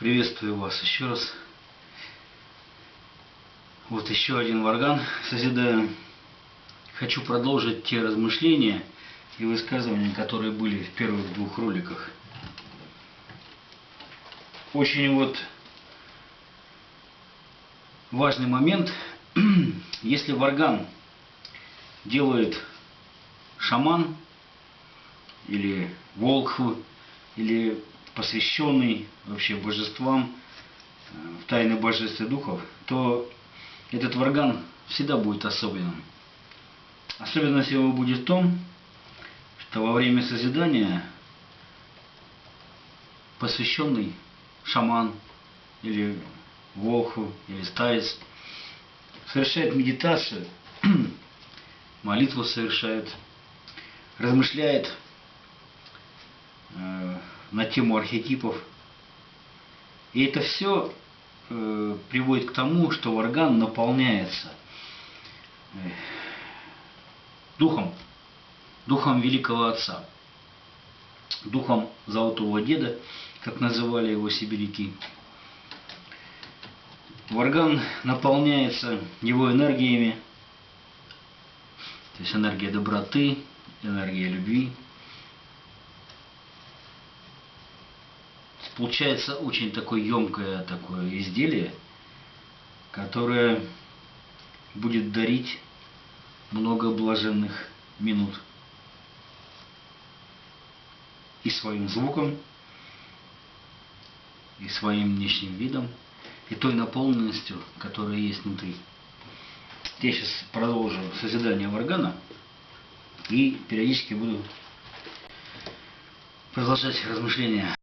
Приветствую вас еще раз. Вот еще один варган созидаю. Хочу продолжить те размышления и высказывания, которые были в первых двух роликах. Очень важный момент. Если варган делает шаман или волхв, или посвященный вообще божествам, в тайны божеств и духов, то этот варган всегда будет особенным. Особенность его будет в том, что во время созидания посвященный шаман или волхв или старец совершает медитацию, молитву совершает, размышляет на тему архетипов. И это все приводит к тому, что варган наполняется духом великого отца, духом золотого деда, как называли его сибиряки. Варган наполняется его энергиями, то есть энергия доброты, энергия любви. Получается очень такое емкое изделие, которое будет дарить много блаженных минут и своим звуком, и своим внешним видом, и той наполненностью, которая есть внутри. Я сейчас продолжу созидание варгана и периодически буду продолжать размышления.